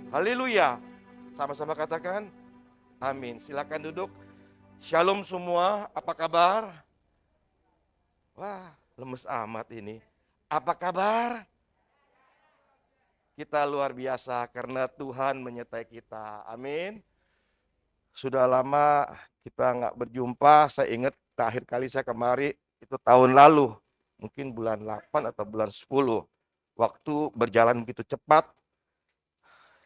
Haleluya. Sama-sama katakan amin. Silakan duduk. Shalom semua, apa kabar? Wah, lemes amat ini. Apa kabar? Kita luar biasa karena Tuhan menyertai kita. Amin. Sudah lama kita nggak berjumpa. Saya ingat terakhir kali saya kemari itu tahun lalu. Mungkin bulan 8 atau bulan 10. Waktu berjalan begitu cepat.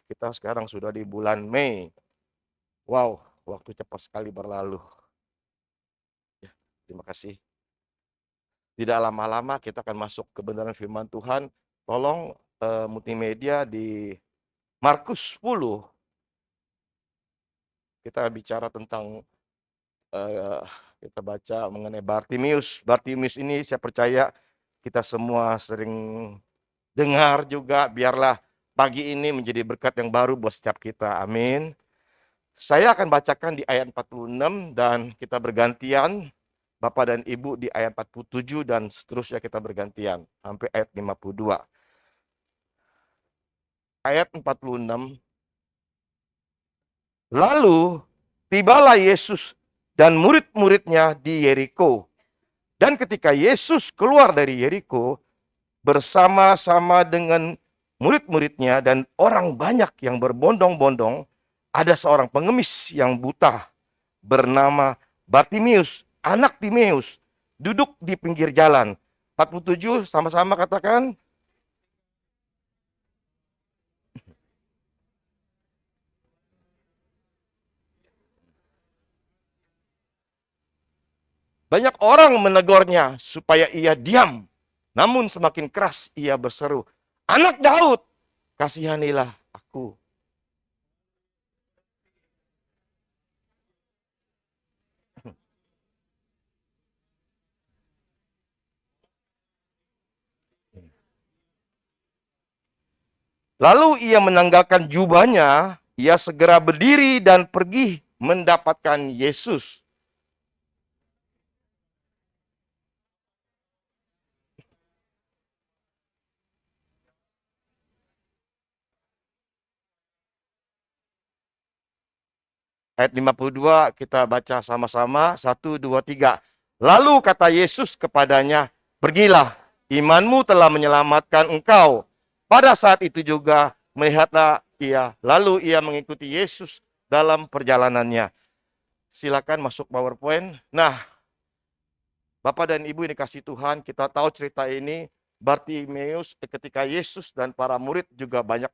Kita sekarang sudah di bulan Mei. Wow, waktu cepat sekali berlalu. Ya, terima kasih. Tidak lama-lama kita akan masuk kebenaran firman Tuhan. Tolong multimedia di Markus 10. Kita bicara tentang kita baca mengenai Bartimius. Bartimius ini saya percaya kita semua sering dengar juga. Biarlah pagi ini menjadi berkat yang baru buat setiap kita. Amin. Saya akan bacakan di ayat 46 dan kita bergantian. Bapak dan Ibu di ayat 47 dan seterusnya kita bergantian sampai ayat 52. Ayat 46. Lalu tibalah Yesus dan murid-muridnya di Yeriko. Dan ketika Yesus keluar dari Yeriko bersama-sama dengan murid-muridnya dan orang banyak yang berbondong-bondong, ada seorang pengemis yang buta bernama Bartimius, anak Timeus, duduk di pinggir jalan. 47 sama-sama katakan. Banyak orang menegurnya supaya ia diam. Namun semakin keras ia berseru, "Anak Daud, kasihanilah aku." Lalu ia menanggalkan jubahnya, ia segera berdiri dan pergi mendapatkan Yesus. Ayat 52 kita baca sama-sama. 1, 2, 3. Lalu kata Yesus kepadanya, "Pergilah, imanmu telah menyelamatkan engkau." Pada saat itu juga melihatlah ia. Lalu ia mengikuti Yesus dalam perjalanannya. Silakan masuk PowerPoint. Nah, Bapak dan Ibu ini kasih Tuhan, kita tahu cerita ini. Bartimeus ketika Yesus dan para murid juga banyak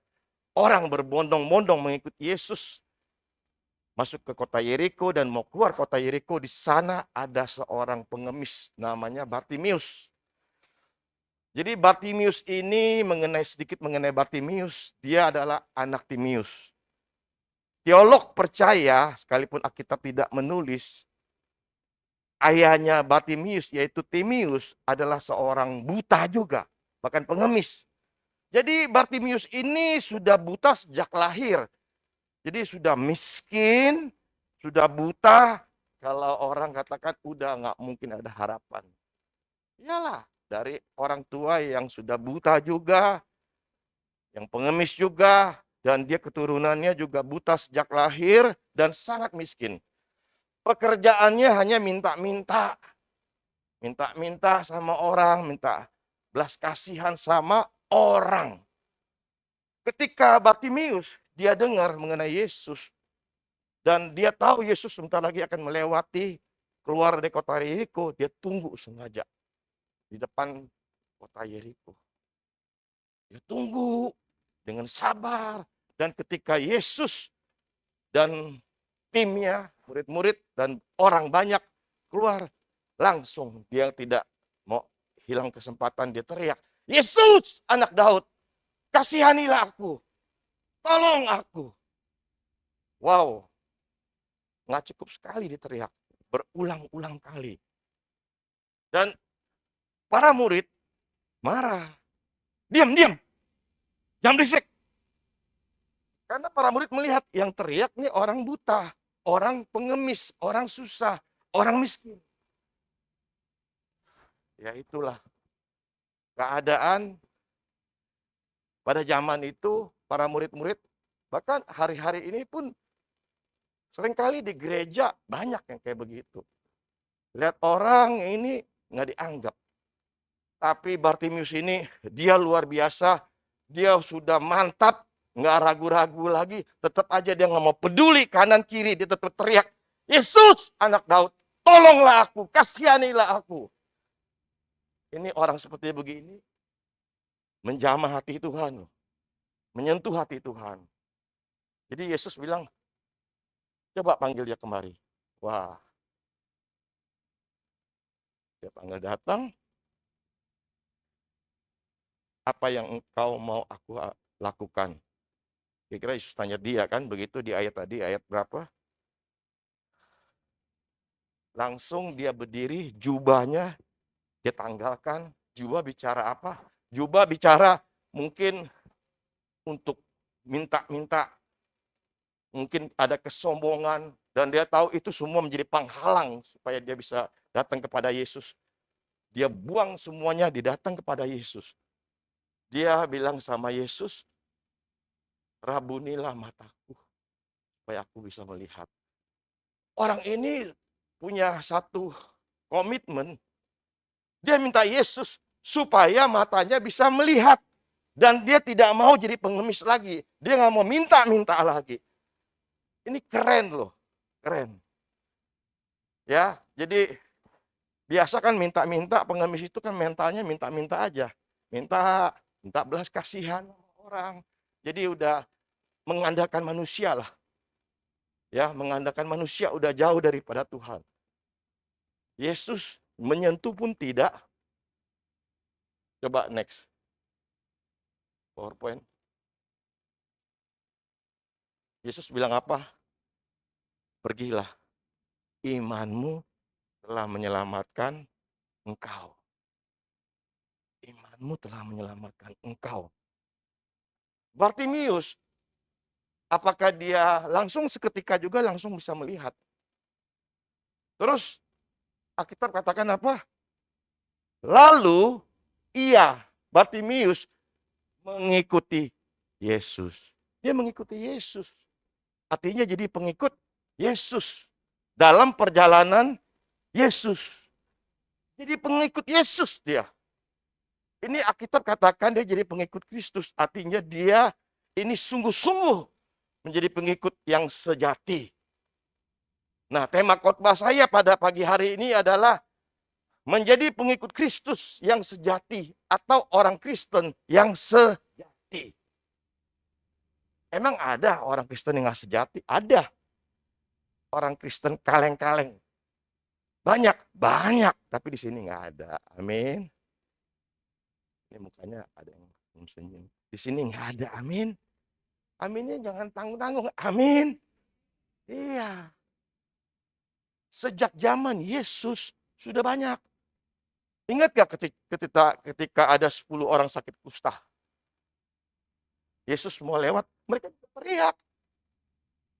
orang berbondong-bondong mengikuti Yesus masuk ke kota Yeriko dan mau keluar kota Yeriko. Di sana ada seorang pengemis namanya Bartimius. Jadi Bartimius ini sedikit mengenai Bartimius, dia adalah anak Timius. Teolog percaya, sekalipun Alkitab tidak menulis, ayahnya Bartimius yaitu Timius adalah seorang buta juga, bahkan pengemis. Jadi Bartimius ini sudah buta sejak lahir. Jadi sudah miskin, sudah buta. Kalau orang katakan udah nggak mungkin ada harapan. Iyalah, dari orang tua yang sudah buta juga, yang pengemis juga, dan dia keturunannya juga buta sejak lahir dan sangat miskin. Pekerjaannya hanya minta-minta. Minta-minta sama orang, minta belas kasihan sama orang. Ketika Bartimius, dia dengar mengenai Yesus, dan dia tahu Yesus sebentar lagi akan melewati keluar dari kota Yeriko. Dia tunggu sengaja di depan kota Yeriko. Dia tunggu dengan sabar. Dan ketika Yesus dan timnya, murid-murid dan orang banyak keluar, langsung dia tidak mau hilang kesempatan. Dia teriak, "Yesus, anak Daud, kasihanilah aku, tolong aku." Wow, nggak cukup sekali dia teriak, berulang-ulang kali. Dan para murid marah. "Diam, diam, jangan berisik." Karena para murid melihat yang teriak ini orang buta, orang pengemis, orang susah, orang miskin. Ya itulah keadaan pada zaman itu. Para murid-murid Bahkan hari-hari ini pun seringkali di gereja banyak yang kayak begitu. Lihat orang ini nggak dianggap. Tapi Bartimius ini dia luar biasa. Dia sudah mantap, nggak ragu-ragu lagi. Tetap aja dia nggak mau peduli kanan kiri. Dia tetap teriak, Yesus anak Daud, tolonglah aku, kasihanilah aku. Ini orang seperti begini menjamah hati Tuhan, menyentuh hati Tuhan. Jadi Yesus bilang, coba panggil dia kemari. Wah, dia panggil datang. Apa yang engkau mau aku lakukan? Kira-kira Yesus tanya dia kan, begitu di ayat tadi, ayat berapa? Langsung dia berdiri, jubahnya dia tanggalkan. Jubah bicara apa? Jubah bicara mungkin untuk minta-minta, mungkin ada kesombongan, dan dia tahu itu semua menjadi penghalang supaya dia bisa datang kepada Yesus. Dia buang semuanya, dia datang kepada Yesus. Dia bilang sama Yesus, rabunilah mataku supaya aku bisa melihat. Orang ini punya satu komitmen. Dia minta Yesus supaya matanya bisa melihat. Dan dia tidak mau jadi pengemis lagi. Dia nggak mau minta-minta lagi. Ini keren loh. Keren. Ya, jadi biasa kan minta-minta, pengemis itu kan mentalnya minta-minta aja. Minta belas kasihan orang. Jadi udah mengandalkan manusia lah. Ya, mengandalkan manusia udah jauh daripada Tuhan. Yesus menyentuh pun tidak. Coba next. PowerPoint. Yesus bilang apa? Pergilah. Imanmu telah menyelamatkan engkau. Imanmu telah menyelamatkan engkau. Bartimius, apakah dia langsung seketika juga langsung bisa melihat? Terus Alkitab katakan apa? Lalu ia, Bartimius, mengikuti Yesus. Dia mengikuti Yesus. Artinya jadi pengikut Yesus. Dalam perjalanan Yesus. Jadi pengikut Yesus dia. Ini Alkitab katakan dia jadi pengikut Kristus. Artinya dia ini sungguh-sungguh menjadi pengikut yang sejati. Nah, tema khotbah saya pada pagi hari ini adalah menjadi pengikut Kristus yang sejati atau orang Kristen yang sejati. Emang ada orang Kristen yang nggak sejati? Ada. Orang Kristen kaleng-kaleng. Banyak. Tapi di sini nggak ada. Amin. Ini mukanya ada yang senyum. Di sini nggak ada. Amin. Aminnya jangan tanggung-tanggung. Amin. Iya. Sejak zaman Yesus sudah banyak. Ingat gak ketika ada 10 orang sakit kusta? Yesus mau lewat, mereka teriak.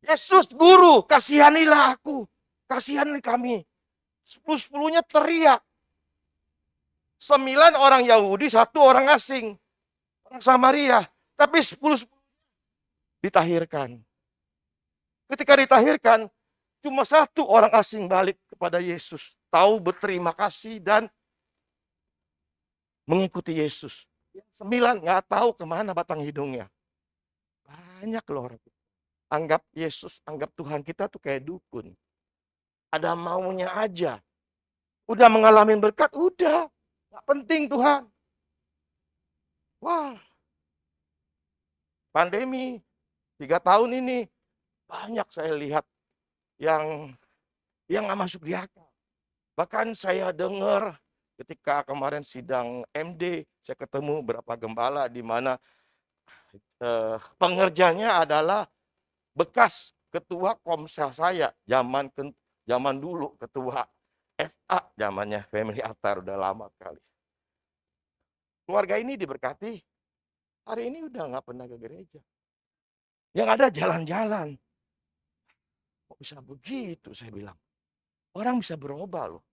Yesus guru, kasihanilah aku. Kasihani kami. 10-10-nya teriak. 9 orang Yahudi, 1 orang asing. Orang Samaria. Tapi 10 ditahirkan. Ketika ditahirkan, cuma 1 orang asing balik kepada Yesus. Tahu berterima kasih dan mengikuti Yesus. 9 nggak tahu kemana batang hidungnya. Banyak loh orang. Anggap Yesus, anggap Tuhan kita tuh kayak dukun. Ada maunya aja. Udah mengalami berkat, udah. Nggak penting Tuhan. Wah. Pandemi 3 tahun ini banyak saya lihat yang nggak masuk di akal. Bahkan saya dengar ketika kemarin sidang MD, saya ketemu beberapa gembala di mana pengerjanya adalah bekas ketua Komsel saya, zaman dulu ketua FA, zamannya Family Altar, udah lama kali. Keluarga ini diberkati, hari ini udah nggak pernah ke gereja. Yang ada jalan-jalan. Kok bisa begitu, saya bilang. Orang bisa berubah loh.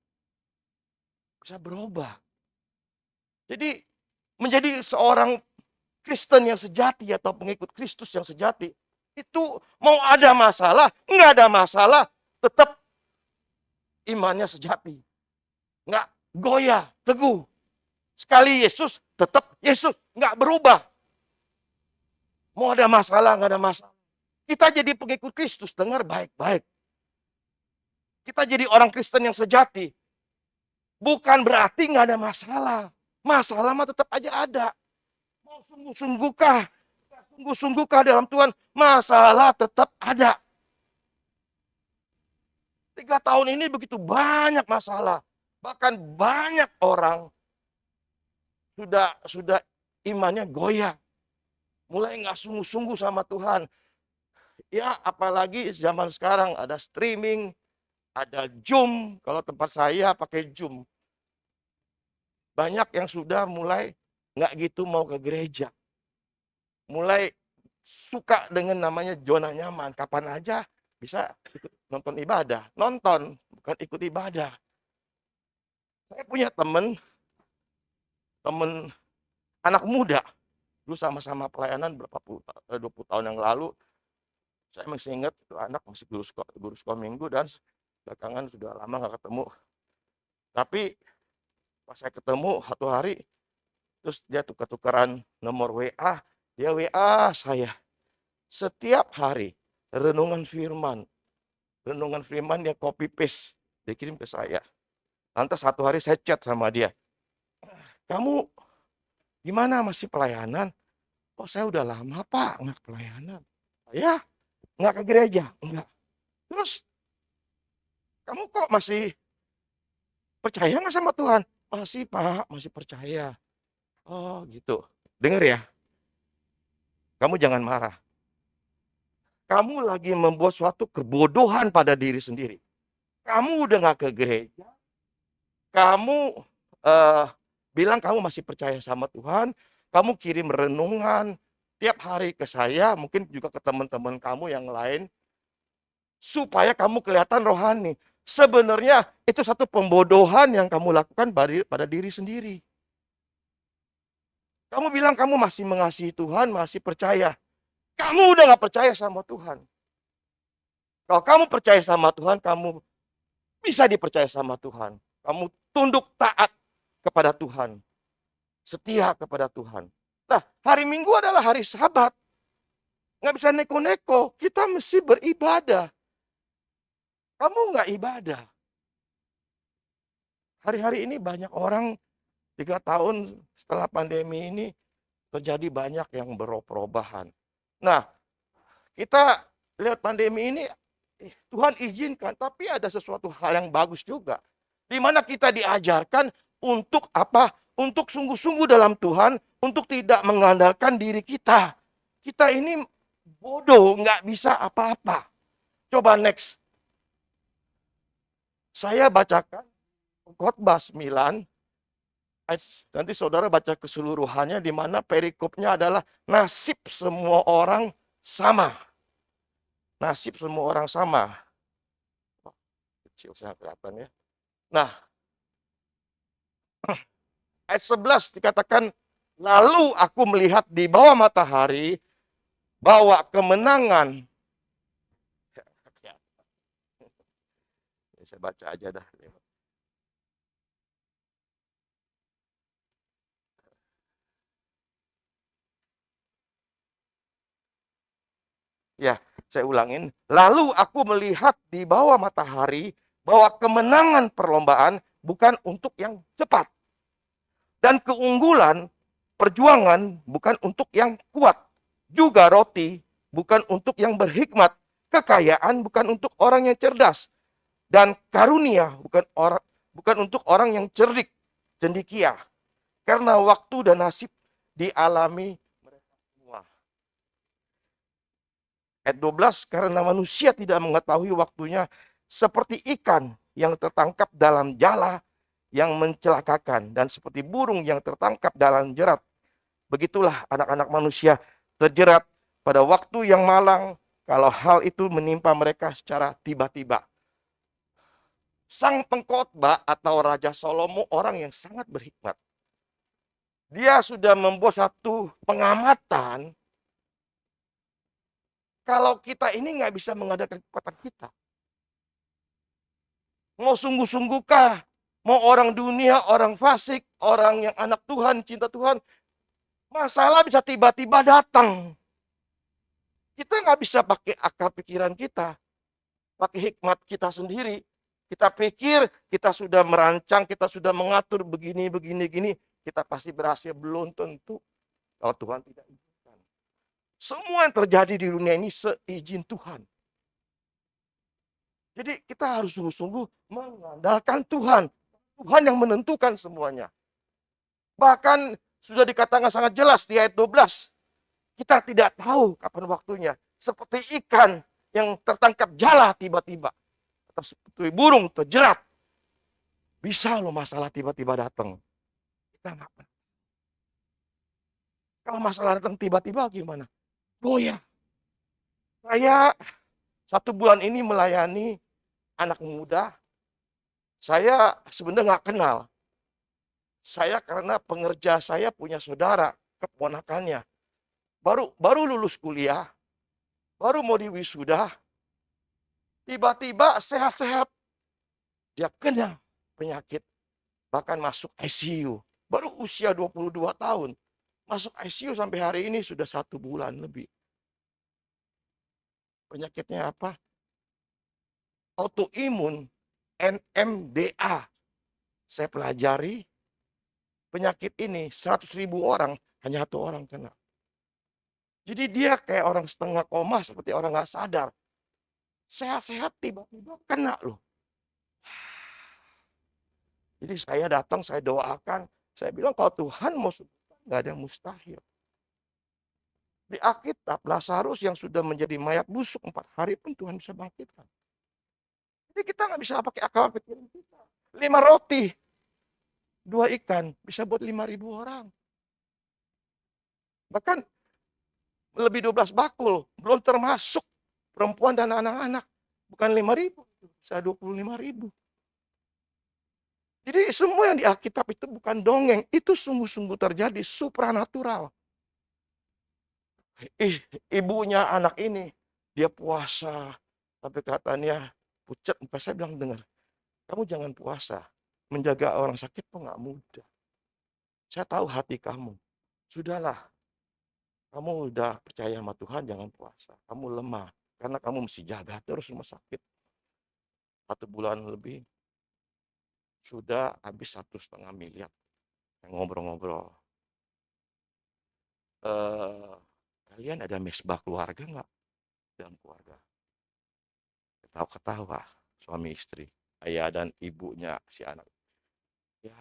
Bisa berubah. Jadi menjadi seorang Kristen yang sejati atau pengikut Kristus yang sejati, Itu mau ada masalah, nggak ada masalah, tetap imannya sejati. Nggak goyah, teguh. Sekali Yesus, tetap Yesus. Nggak berubah. Mau ada masalah, nggak ada masalah. Kita jadi pengikut Kristus, dengar baik-baik. Kita jadi orang Kristen yang sejati. Bukan berarti nggak ada masalah. Masalah mah tetap aja ada. Mau sungguh-sungguhkah? Sungguh-sungguhkah dalam Tuhan? Masalah tetap ada. 3 tahun ini begitu banyak masalah. Bahkan banyak orang sudah imannya goyah. Mulai nggak sungguh-sungguh sama Tuhan. Ya apalagi zaman sekarang ada streaming, ada Zoom. Kalau tempat saya pakai Zoom. Banyak yang sudah mulai nggak gitu mau ke gereja. Mulai suka dengan namanya zona nyaman. Kapan aja bisa ikut nonton ibadah. Nonton, bukan ikut ibadah. Saya punya temen anak muda. Dulu sama-sama pelayanan 20 tahun yang lalu. Saya masih ingat itu anak masih guru sekolah minggu dan belakangan sudah lama nggak ketemu. Tapi pas saya ketemu satu hari, terus dia tukar-tukaran nomor WA. Dia WA saya. Setiap hari renungan firman. Renungan firman dia copy paste. Dia kirim ke saya. Lantas satu hari saya chat sama dia. Kamu gimana masih pelayanan? Oh saya udah lama Pak nggak pelayanan. Ya nggak ke gereja. Enggak. Terus kamu kok masih percaya nggak sama Tuhan? Masih Pak, masih percaya. Oh gitu. Dengar ya, kamu jangan marah. Kamu lagi membuat suatu kebodohan pada diri sendiri. Kamu udah nggak ke gereja. Kamu bilang kamu masih percaya sama Tuhan. Kamu kirim renungan tiap hari ke saya, mungkin juga ke teman-teman kamu yang lain. Supaya kamu kelihatan rohani. Sebenarnya itu satu pembodohan yang kamu lakukan pada diri sendiri. Kamu bilang kamu masih mengasihi Tuhan, masih percaya. Kamu udah gak percaya sama Tuhan. Kalau kamu percaya sama Tuhan, kamu bisa dipercaya sama Tuhan. Kamu tunduk taat kepada Tuhan. Setia kepada Tuhan. Nah, hari Minggu adalah hari Sabat. Gak bisa neko-neko. Kita mesti beribadah. Kamu gak ibadah. Hari-hari ini banyak orang 3 tahun setelah pandemi ini terjadi banyak yang perubahan. Nah, kita lihat pandemi ini Tuhan izinkan, tapi ada sesuatu hal yang bagus juga. Di mana kita diajarkan untuk apa? Untuk sungguh-sungguh dalam Tuhan, untuk tidak mengandalkan diri kita. Kita ini bodoh, nggak bisa apa-apa. Coba next. Saya bacakan Khotbah 9. Nanti saudara baca keseluruhannya di mana perikopnya adalah nasib semua orang sama. Nasib semua orang sama. Kecil sangat kelihatan ya. Nah, ayat 11 dikatakan, lalu aku melihat di bawah matahari bahwa kemenangan. Saya baca aja dah. Ya, saya ulangin. Lalu aku melihat di bawah matahari bahwa kemenangan perlombaan bukan untuk yang cepat. Dan keunggulan perjuangan bukan untuk yang kuat. Juga roti bukan untuk yang berhikmat. Kekayaan bukan untuk orang yang cerdas. Dan karunia bukan untuk orang yang cerdik, cendekia. Karena waktu dan nasib dialami mereka semua. Ayat 12, karena manusia tidak mengetahui waktunya seperti ikan yang tertangkap dalam jala yang mencelakakan dan seperti burung yang tertangkap dalam jerat. Begitulah anak-anak manusia terjerat pada waktu yang malang kalau hal itu menimpa mereka secara tiba-tiba. Sang pengkhotbah atau Raja Salomo orang yang sangat berhikmat. Dia sudah membuat satu pengamatan Kalau kita ini nggak bisa mengadakan kekuatan kita. Mau sungguh-sungguhkah? Mau orang dunia, orang fasik, orang yang anak Tuhan, cinta Tuhan, masalah bisa tiba-tiba datang. Kita nggak bisa pakai akal pikiran kita, pakai hikmat kita sendiri. Kita pikir kita sudah merancang, kita sudah mengatur begini, begini, gini. Kita pasti berhasil. Belum tentu. Kalau Tuhan tidak izinkan. Semua yang terjadi di dunia ini seizin Tuhan. Jadi kita harus sungguh-sungguh mengandalkan Tuhan. Tuhan yang menentukan semuanya. Bahkan sudah dikatakan sangat jelas di ayat 12. Kita tidak tahu kapan waktunya. Seperti ikan yang tertangkap jala tiba-tiba. Atau seperti burung terjerat. Bisa loh masalah tiba-tiba datang. Kita nggak pernah. Kalau masalah datang tiba-tiba gimana? Goyah. Saya 1 bulan ini melayani anak muda. Saya sebenarnya nggak kenal. Saya karena pengerja saya punya saudara, keponakannya. Baru lulus kuliah, baru mau diwisuda, tiba-tiba sehat-sehat. Dia kena penyakit, bahkan masuk ICU. Baru usia 22 tahun. Masuk ICU sampai hari ini sudah 1 bulan lebih. Penyakitnya apa? Autoimun NMDA. Saya pelajari penyakit ini 100.000 orang, hanya 1 orang kena. Jadi dia kayak orang setengah koma, seperti orang nggak sadar. Sehat-sehat tiba-tiba kena loh. Jadi saya datang, saya doakan. Saya bilang kalau Tuhan mau sembuhkan, nggak ada yang mustahil. Di Alkitab, Lazarus yang sudah menjadi mayat busuk 4 hari pun Tuhan bisa bangkitkan. Jadi kita nggak bisa pakai akal pikiran kita. 5 roti, 2 ikan, bisa buat 5.000 orang. Bahkan lebih 12 bakul, belum termasuk perempuan dan anak-anak. Bukan 5.000, bisa 25.000. Jadi semua yang di Alkitab itu bukan dongeng, itu sungguh-sungguh terjadi, supranatural. Ibunya anak ini, dia puasa, tapi katanya pucat. Saya bilang, dengar, kamu jangan puasa. Menjaga orang sakit tuh nggak mudah. Saya tahu hati kamu. Sudahlah, kamu udah percaya sama Tuhan, jangan puasa. Kamu lemah, karena kamu mesti jaga terus rumah sakit. 1 bulan lebih, sudah habis 1,5 miliar. Ngobrol-ngobrol. Kalian ada mesbah keluarga nggak? Dalam keluarga. Ketawa-ketawa, suami istri. Ayah dan ibunya si anak. Ya,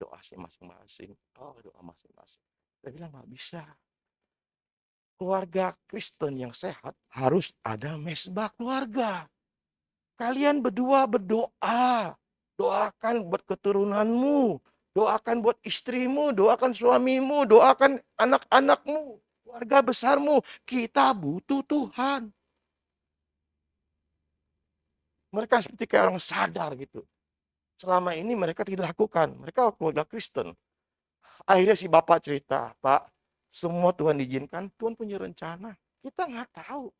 doa sih masing-masing. Oh, doa masing-masing. Saya bilang nggak bisa. Keluarga Kristen yang sehat harus ada mesbah keluarga. Kalian berdua berdoa. Doakan buat keturunanmu. Doakan buat istrimu. Doakan suamimu. Doakan anak-anakmu. Keluarga besarmu. Kita butuh Tuhan. Mereka seperti kayak orang sadar gitu. Selama ini mereka tidak lakukan. Mereka keluarga Kristen. Akhirnya si bapak cerita, Pak, semua Tuhan izinkan, Tuhan punya rencana. Kita nggak tahu.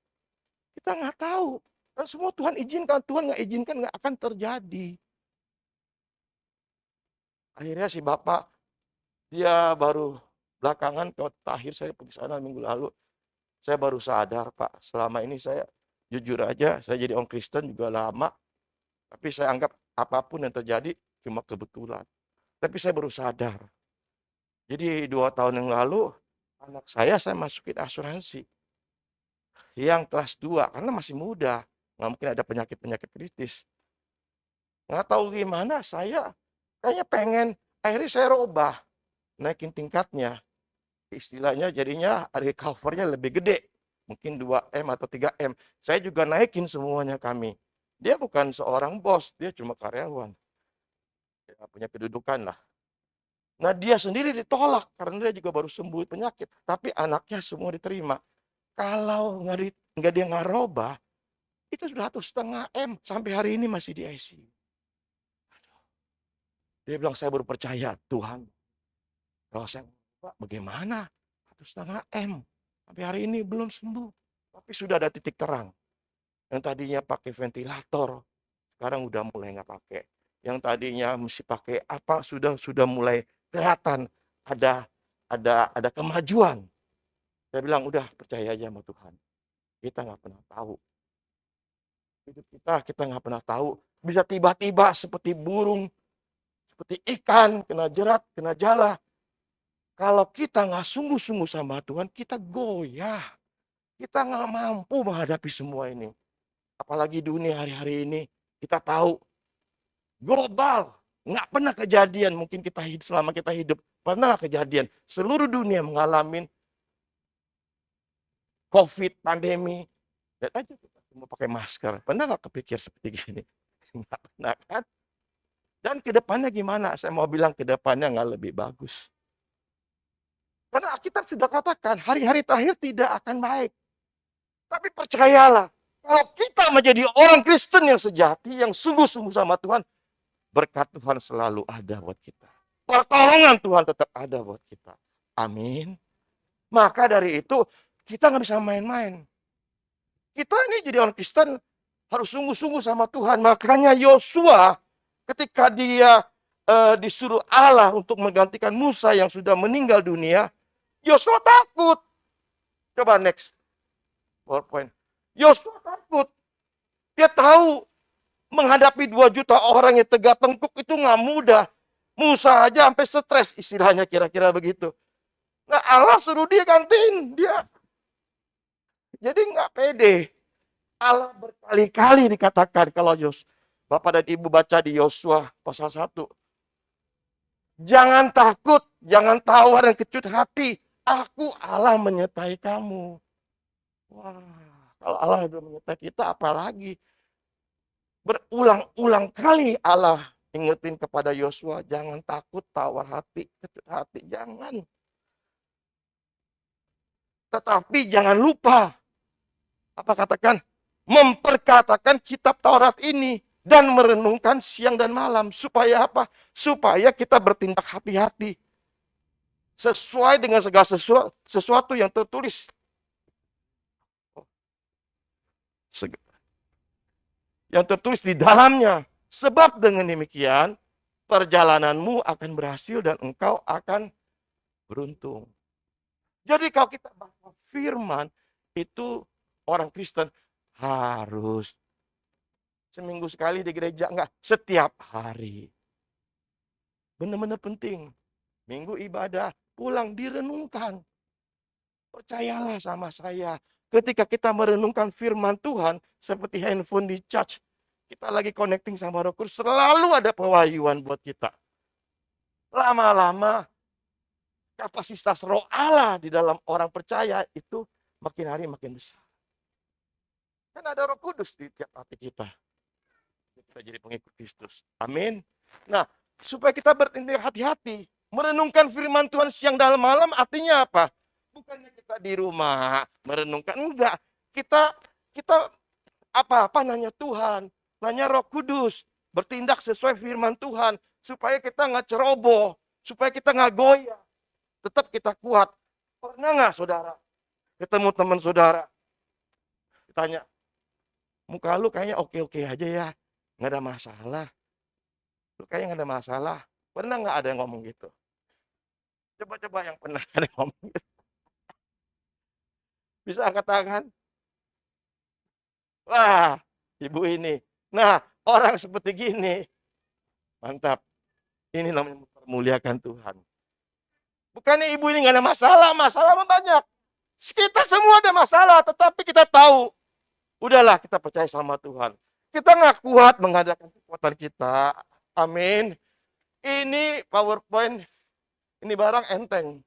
Kita nggak tahu. Dan semua Tuhan izinkan, Tuhan nggak izinkan nggak akan terjadi. Akhirnya si bapak, dia baru belakangan, kalau terakhir saya pergi sana minggu lalu, saya baru sadar, Pak, selama ini saya jujur aja, saya jadi orang Kristen juga lama, tapi saya anggap apapun yang terjadi cuma kebetulan. Tapi saya baru sadar. Jadi 2 tahun yang lalu, anak saya masukin asuransi. Yang kelas 2 karena masih muda. Nggak mungkin ada penyakit-penyakit kritis. Nggak tahu gimana saya kayaknya pengen, akhirnya saya robah. Naikin tingkatnya. Istilahnya jadinya recover-nya lebih gede. Mungkin 2M atau 3M. Saya juga naikin semuanya kami. Dia bukan seorang bos, dia cuma karyawan. Dia punya kedudukan lah. Nah dia sendiri ditolak karena dia juga baru sembuh penyakit. Tapi anaknya semua diterima. Kalau nggak dia nggak robah, itu sudah 1,5 M. Sampai hari ini masih di ICU. Dia bilang, saya baru percaya Tuhan. Kalau saya, Pak, bagaimana? 1,5 M. Sampai hari ini belum sembuh. Tapi sudah ada titik terang. Yang tadinya pakai ventilator, sekarang udah mulai nggak pakai. Yang tadinya mesti pakai apa, sudah mulai kelihatan ada ada kemajuan. Saya bilang, udah percaya aja sama Tuhan. Kita nggak pernah tahu. Hidup kita nggak pernah tahu. Bisa tiba-tiba seperti burung, seperti ikan, kena jerat, kena jala. Kalau kita nggak sungguh-sungguh sama Tuhan, kita goyah. Kita nggak mampu menghadapi semua ini. Apalagi dunia hari-hari ini, kita tahu global. Nggak pernah kejadian, mungkin kita hidup, selama kita hidup, pernah kejadian. Seluruh dunia mengalami COVID, pandemi. Lihat aja kita semua pakai masker. Pernah nggak kepikir seperti gini? Nggak pernah kan? Dan kedepannya gimana? Saya mau bilang kedepannya nggak lebih bagus. Karena Alkitab sudah katakan, hari-hari terakhir tidak akan baik. Tapi percayalah, kalau kita menjadi orang Kristen yang sejati, yang sungguh-sungguh sama Tuhan, berkat Tuhan selalu ada buat kita. Pertolongan Tuhan tetap ada buat kita. Amin. Maka dari itu, kita nggak bisa main-main. Kita ini jadi orang Kristen harus sungguh-sungguh sama Tuhan. Makanya Yosua ketika dia disuruh Allah untuk menggantikan Musa yang sudah meninggal dunia, Yosua takut. Coba next. PowerPoint. Yosua takut. Dia tahu menghadapi 2 juta orang yang tegak tengkuk itu nggak mudah. Musa aja sampai stres istilahnya kira-kira begitu. Nah Allah suruh dia gantiin dia. Jadi nggak pede. Allah berkali-kali dikatakan kalau Bapak dan Ibu baca di Yosua pasal 1. Jangan takut, jangan tawar dan kecut hati. Aku Allah menyertai kamu. Wah, kalau Allah sudah menyertai kita apalagi. Berulang-ulang kali Allah ingetin kepada Yosua, jangan takut, tawar hati, kecut hati, jangan. Tetapi jangan lupa, apa katakan, memperkatakan kitab Taurat ini dan merenungkan siang dan malam. Supaya apa? Supaya kita bertindak hati-hati. Sesuai dengan segala sesuatu yang tertulis. Yang tertulis di dalamnya. Sebab dengan demikian, perjalananmu akan berhasil dan engkau akan beruntung. Jadi kalau kita baca firman, itu orang Kristen harus seminggu sekali di gereja, enggak, setiap hari. Benar-benar penting. Minggu ibadah, pulang direnungkan. Percayalah sama saya, ketika kita merenungkan firman Tuhan, seperti handphone di charge, kita lagi connecting sama Roh Kudus, selalu ada pewahyuan buat kita. Lama-lama, kapasitas roh Allah di dalam orang percaya itu makin hari makin besar. Kan ada Roh Kudus di tiap hati kita. Kita jadi pengikut Kristus. Amin. Nah, supaya kita bertindak hati-hati, merenungkan firman Tuhan siang dan malam artinya apa? Bukannya kita di rumah merenungkan, enggak. Kita apa-apa nanya Tuhan, nanya Roh Kudus, bertindak sesuai firman Tuhan, supaya kita nggak ceroboh, supaya kita nggak goyah, tetap kita kuat. Pernah nggak saudara ketemu teman saudara, ditanya, muka lu kayaknya oke-oke aja ya, nggak ada masalah. Lu kayaknya nggak ada masalah. Pernah nggak ada yang ngomong gitu? Coba-coba yang pernah ada yang ngomong gitu. Bisa angkat tangan? Wah, ibu ini. Nah, orang seperti gini, mantap. Ini namanya mempermuliakan Tuhan. Bukannya ibu ini nggak ada masalah, masalah banyak. Kita semua ada masalah, tetapi kita tahu. Udahlah, kita percaya sama Tuhan. Kita nggak kuat mengadakan kekuatan kita. Amin. Ini PowerPoint, ini barang enteng.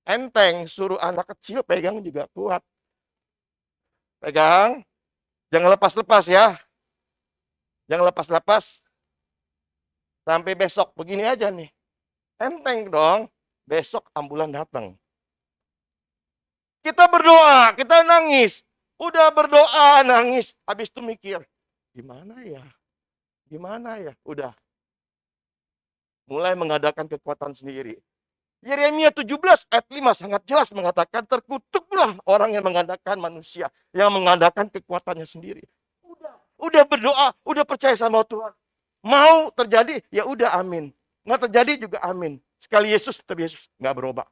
Enteng, suruh anak kecil pegang juga kuat. Pegang, jangan lepas-lepas ya. Jangan lepas-lepas. Sampai besok, begini aja nih. Enteng dong, besok ambulan datang. Kita berdoa, kita nangis. Udah berdoa, nangis. Habis itu mikir, gimana ya? Gimana ya? Udah. Mulai mengadakan kekuatan sendiri. Yeremia 17 ayat 5 sangat jelas mengatakan, terkutuklah orang yang mengandalkan manusia, yang mengandalkan kekuatannya sendiri. Udah berdoa, udah percaya sama Tuhan. Mau terjadi, ya udah amin. Nggak terjadi juga amin. Sekali Yesus, tetap Yesus. Nggak berubah.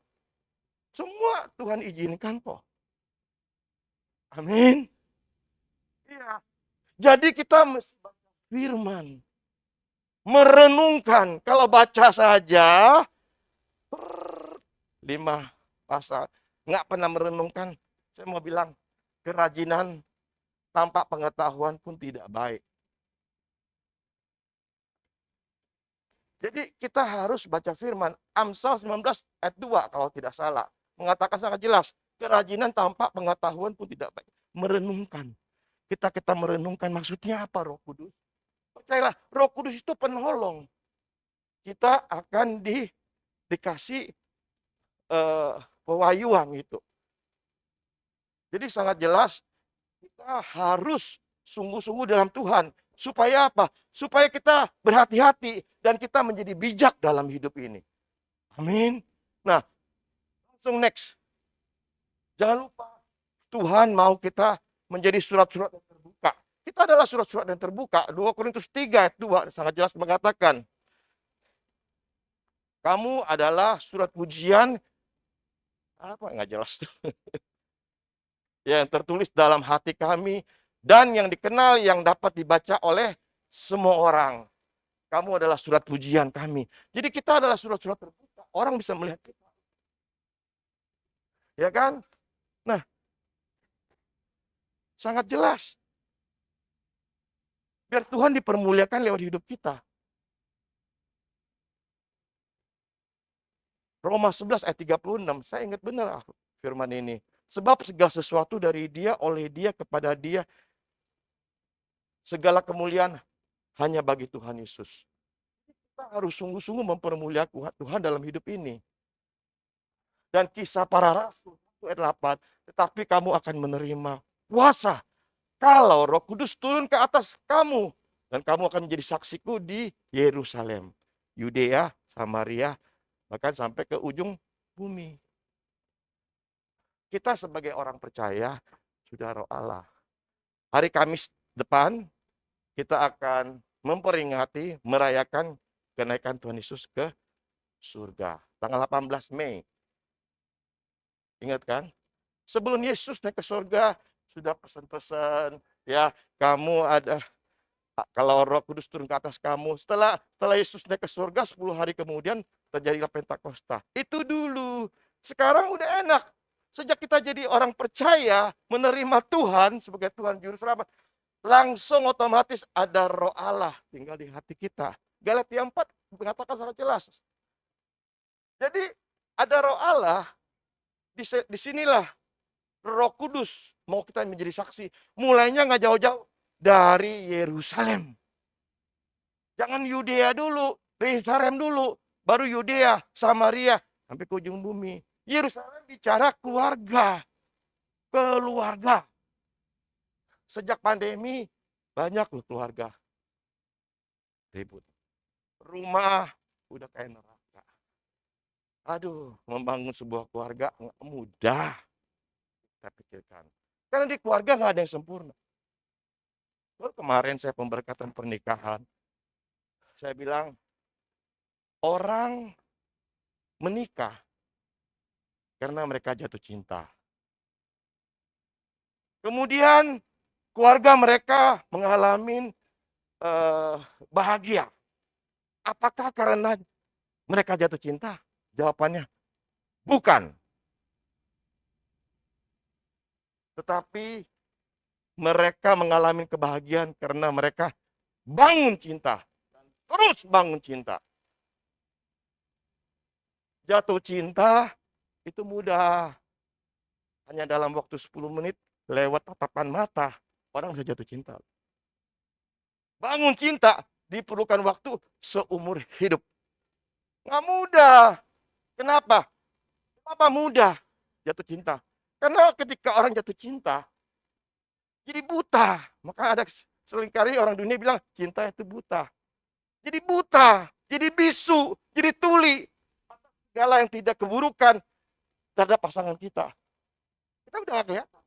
Semua Tuhan izinkan kok. Amin. Iya. Jadi kita mesti baca firman. Merenungkan. Kalau baca saja, 5 pasal. Nggak pernah merenungkan. Saya mau bilang, kerajinan tanpa pengetahuan pun tidak baik. Jadi kita harus baca firman. Amsal 19 ayat 2 kalau tidak salah. Mengatakan sangat jelas. Kerajinan tanpa pengetahuan pun tidak baik. Merenungkan. Kita merenungkan maksudnya apa Roh Kudus? Percayalah, Roh Kudus itu penolong. Kita akan dikasih pewahyuan gitu. Jadi sangat jelas kita harus sungguh-sungguh dalam Tuhan. Supaya apa? Supaya kita berhati-hati dan kita menjadi bijak dalam hidup ini. Amin. Nah, langsung next. Jangan lupa, Tuhan mau kita menjadi surat-surat yang terbuka. Kita adalah surat-surat yang terbuka. 2 Korintus 3 ayat 2 sangat jelas mengatakan, kamu adalah surat pujian, apa nggak jelas tuh, yang tertulis dalam hati kami, dan yang dikenal yang dapat dibaca oleh semua orang. Kamu adalah surat pujian kami. Jadi kita adalah surat-surat terbuka. Orang bisa melihat kita. Ya kan? Nah, sangat jelas. Biar Tuhan dipermuliakan lewat hidup kita. Roma 11 ayat 36. Saya ingat benar firman ini. Sebab segala sesuatu dari dia, oleh dia, kepada dia. Segala kemuliaan hanya bagi Tuhan Yesus. Kita harus sungguh-sungguh mempermuliakan Tuhan dalam hidup ini. Dan kisah para rasul ayat 8. Tetapi kamu akan menerima kuasa kalau Roh Kudus turun ke atas kamu. Dan kamu akan menjadi saksiku di Yerusalem, Yudea, Samaria, bahkan sampai ke ujung bumi. Kita sebagai orang percaya sudah roh Allah. Hari Kamis depan kita akan memperingati, merayakan kenaikan Tuhan Yesus ke surga. Tanggal 18 Mei. Ingat kan? Sebelum Yesus naik ke surga, sudah pesan-pesan, ya kamu ada, kalau Roh Kudus turun ke atas kamu. Setelah Yesus naik ke surga, 10 hari kemudian terjadilah Pentakosta. Itu dulu. Sekarang udah enak. Sejak kita jadi orang percaya, menerima Tuhan sebagai Tuhan Juru Selamat, langsung otomatis ada roh Allah tinggal di hati kita. Galatia 4 mengatakan sangat jelas. Jadi ada roh Allah, disinilah Roh Kudus mau kita menjadi saksi. Mulainya nggak jauh-jauh dari Yerusalem. Jangan Yudea dulu, Yerusalem dulu, baru Yudea, Samaria, sampai ke ujung bumi. Yerusalem bicara keluarga. Keluarga. Sejak pandemi, banyak loh keluarga ribut. Rumah udah kayak neraka. Aduh, membangun sebuah keluarga nggak mudah. Kita pikirkan. Karena di keluarga nggak ada yang sempurna. Baru kemarin saya pemberkatan pernikahan. Saya bilang, orang menikah karena mereka jatuh cinta. Kemudian keluarga mereka mengalami bahagia. Apakah karena mereka jatuh cinta? Jawabannya, bukan. Tetapi mereka mengalami kebahagiaan karena mereka bangun cinta. Terus bangun cinta. Jatuh cinta itu mudah. Hanya dalam waktu 10 menit lewat tatapan mata, orang bisa jatuh cinta. Bangun cinta diperlukan waktu seumur hidup. Nggak mudah. Kenapa? Kenapa mudah jatuh cinta? Karena ketika orang jatuh cinta, jadi buta. Maka ada seringkali orang dunia bilang cinta itu buta. Jadi buta, jadi bisu, jadi tuli. segala yang tidak keburukan terhadap pasangan kita. Kita udah gak kelihatan.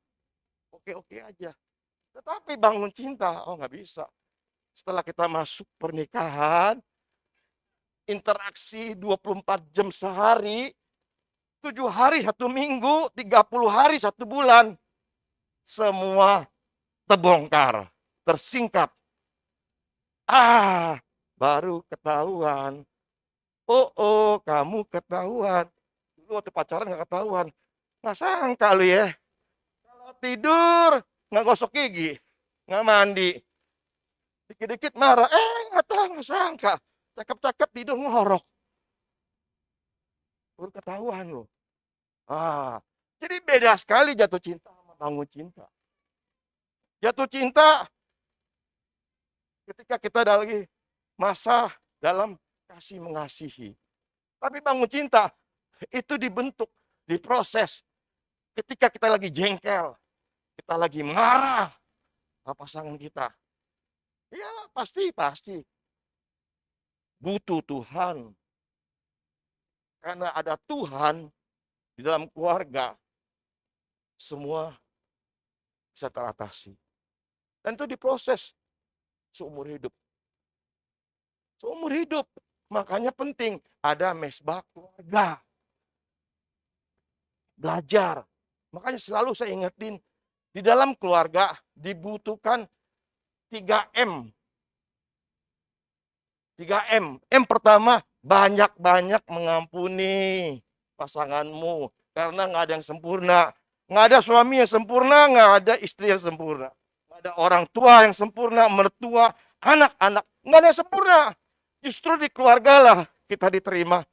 Oke-oke aja. Tetapi bangun cinta, oh nggak bisa. Setelah kita masuk pernikahan, interaksi 24 jam sehari, 7 hari 1 minggu, 30 hari 1 bulan. Semua terbongkar, tersingkap. Baru ketahuan. Oh, kamu ketahuan. Dulu waktu pacaran nggak ketahuan. Nggak sangka lu ya. Kalau tidur, nggak gosok gigi, nggak mandi. Dikit-dikit marah, nggak tahu, nggak sangka. Cakep-cakep tidur ngorok. Baru ketahuan loh. Jadi beda sekali jatuh cinta sama bangun cinta. Jatuh cinta ketika kita ada lagi masa dalam kasih mengasihi. Tapi bangun cinta itu dibentuk, diproses ketika kita lagi jengkel, kita lagi marah sama pasangan kita. Ya pasti butuh Tuhan. Karena ada Tuhan di dalam keluarga, semua bisa teratasi. Dan itu diproses seumur hidup. Seumur hidup. Makanya penting ada mesbah keluarga. Belajar. Makanya selalu saya ingetin, di dalam keluarga dibutuhkan 3M. 3M. M pertama, banyak-banyak mengampuni pasanganmu. Karena nggak ada yang sempurna. Nggak ada suami yang sempurna, nggak ada istri yang sempurna. Nggak ada orang tua yang sempurna, mertua, anak-anak. Nggak ada yang sempurna. Justru di keluarga lah kita diterima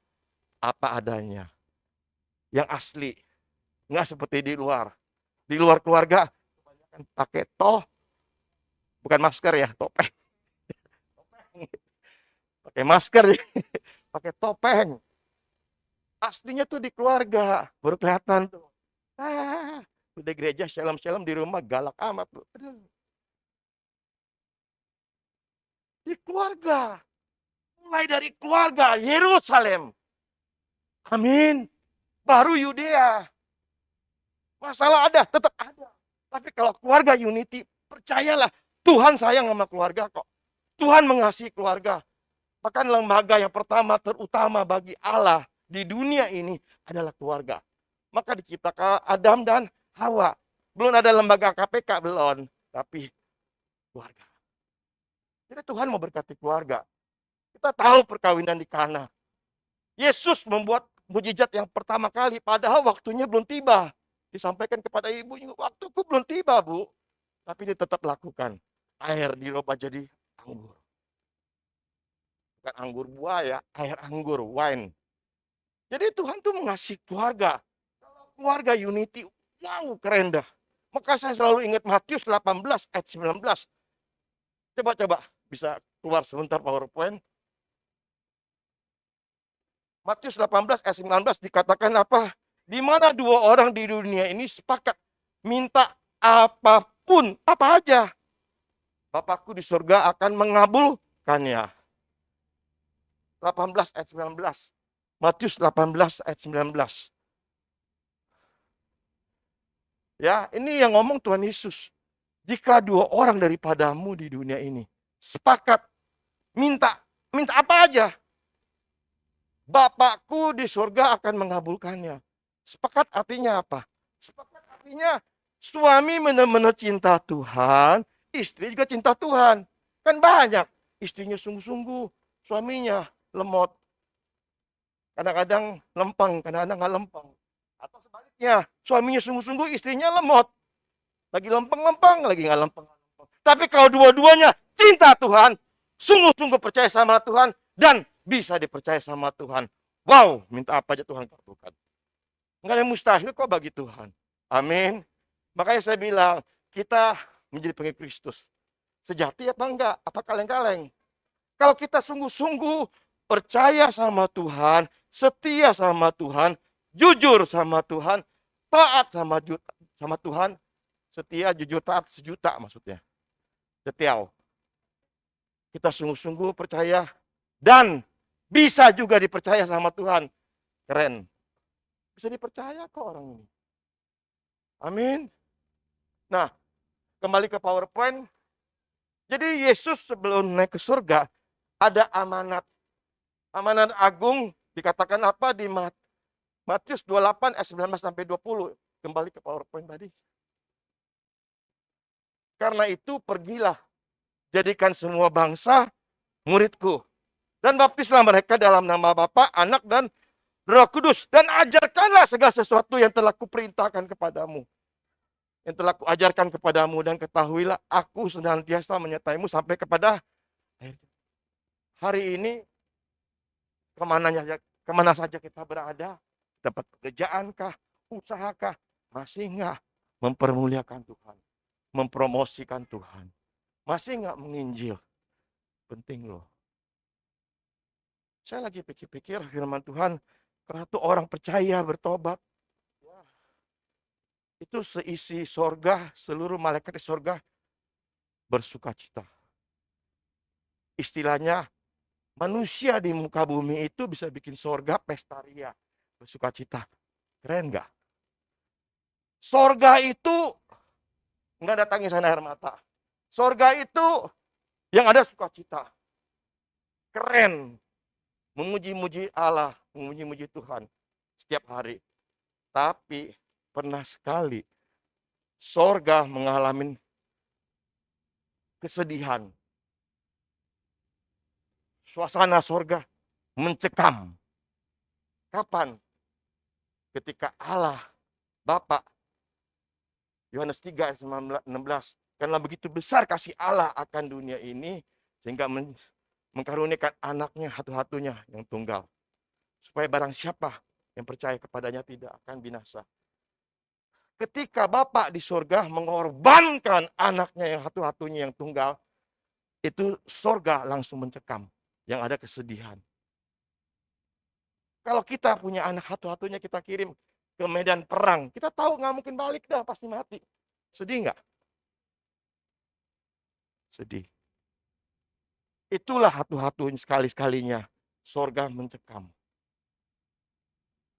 apa adanya. Yang asli. Nggak seperti di luar. Di luar keluarga, kebanyakan pakai bukan masker ya, topeng. Pakai masker, pakai topeng. Aslinya tuh di keluarga, baru kelihatan tuh. Udah gereja shalom-shalom, di rumah galak amat. Di keluarga. Mulai dari keluarga Yerusalem. Amin. Baru Yudea. Masalah ada, tetap ada. Tapi kalau keluarga unity, percayalah Tuhan sayang sama keluarga kok. Tuhan mengasihi keluarga. Bahkan lembaga yang pertama terutama bagi Allah di dunia ini adalah keluarga. Maka diciptakan Adam dan Hawa. Belum ada lembaga KPK, belum. Tapi keluarga. Jadi Tuhan mau berkati keluarga. Kita tahu perkawinan di Kana. Yesus membuat mujizat yang pertama kali. Padahal waktunya belum tiba. Disampaikan kepada ibunya, waktuku belum tiba, Bu. Tapi dia tetap lakukan. Air dirubah jadi anggur. Bukan anggur buah ya, air anggur, wine. Jadi Tuhan tuh mengasihi keluarga. Kalau keluarga unity, wow keren dah. Maka saya selalu ingat Matius 18 ayat 19. Coba bisa keluar sebentar PowerPoint. Matius 18 ayat 19 dikatakan apa? Di mana dua orang di dunia ini sepakat minta apapun, apa aja, Bapakku di surga akan mengabulkannya. 18 ayat 19. Matius 18 ayat 19. Ya, ini yang ngomong Tuhan Yesus. Jika dua orang daripadamu di dunia ini sepakat minta apa aja, Bapakku di surga akan mengabulkannya. Sepakat artinya apa? Sepakat artinya suami benar-benar cinta Tuhan, istri juga cinta Tuhan. Kan banyak istrinya sungguh-sungguh, suaminya lemot. Kadang-kadang lempeng, kadang-kadang nggak lempeng. Atau sebaliknya, suaminya sungguh-sungguh, istrinya lemot. Lagi lempeng-lempeng, lagi nggak lempeng. Tapi kalau dua-duanya cinta Tuhan, sungguh-sungguh percaya sama Tuhan, dan bisa dipercaya sama Tuhan. Wow, minta apa aja Tuhan kabulkan. Nggak ada yang mustahil kok bagi Tuhan. Amin. Makanya saya bilang, kita menjadi pengikut Kristus. Sejati apa enggak? Apa kaleng-kaleng? Kalau kita sungguh-sungguh percaya sama Tuhan, setia sama Tuhan, jujur sama Tuhan, taat sama Tuhan, setia, jujur, taat, sejuta maksudnya. Setiau. Kita sungguh-sungguh percaya dan bisa juga dipercaya sama Tuhan. Keren. Bisa dipercaya kok orang ini. Amin. Nah, kembali ke PowerPoint. Jadi Yesus sebelum naik ke surga, ada amanat. Amanat agung dikatakan apa di Matius 28 ayat 19 sampai 20. Kembali ke PowerPoint tadi. Karena itu pergilah, jadikan semua bangsa muridku. Dan baptislah mereka dalam nama Bapa, Anak, dan Roh Kudus. Dan ajarkanlah segala sesuatu yang telah kuperintahkan kepadamu. Yang telah kuajarkan kepadamu, dan ketahuilah aku senantiasa menyertaimu sampai kepada akhir. Hari ini kemana saja kita berada, dapat pekerjaankah, usahakah, masih enggak mempermuliakan Tuhan, mempromosikan Tuhan, masih enggak menginjil. Penting loh. Saya lagi pikir-pikir firman Tuhan, kalau tuh orang percaya bertobat, itu seisi sorga, seluruh malaikat di sorga bersuka cita. Istilahnya, manusia di muka bumi itu bisa bikin sorga pesta ria, bersuka cita. Keren nggak? Sorga itu nggak ada tangisan air mata. Sorga itu yang ada sukacita. Keren. Memuji-muji Allah, memuji-muji Tuhan setiap hari. Tapi pernah sekali sorga mengalami kesedihan. Suasana sorga mencekam. Kapan? Ketika Allah, Bapa, Yohanes 3 ayat 16. Karena begitu besar kasih Allah akan dunia ini, sehingga mengkaruniakan anaknya satu-satunya yang tunggal. Supaya barang siapa yang percaya kepadanya tidak akan binasa. Ketika Bapa di surga mengorbankan anaknya yang satu-satunya yang tunggal, itu surga langsung mencekam. Yang ada kesedihan. Kalau kita punya anak satu-satunya kita kirim ke medan perang, kita tahu nggak mungkin balik dah, pasti mati. Sedih nggak? Sedih. Itulah satu-satunya sekali-sekalinya surga mencekam.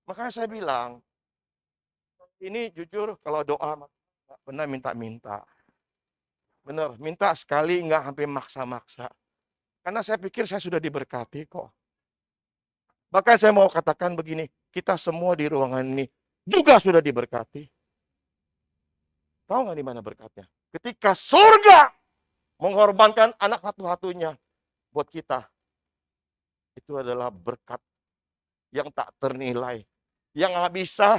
Makanya saya bilang, ini jujur kalau doa nggak pernah minta-minta. Benar, minta sekali nggak sampai maksa-maksa. Karena saya pikir saya sudah diberkati kok. Bahkan saya mau katakan begini, kita semua di ruangan ini juga sudah diberkati. Tahu nggak di mana berkatnya? Ketika surga mengorbankan anak satu-satunya buat kita. Itu adalah berkat yang tak ternilai. Yang nggak bisa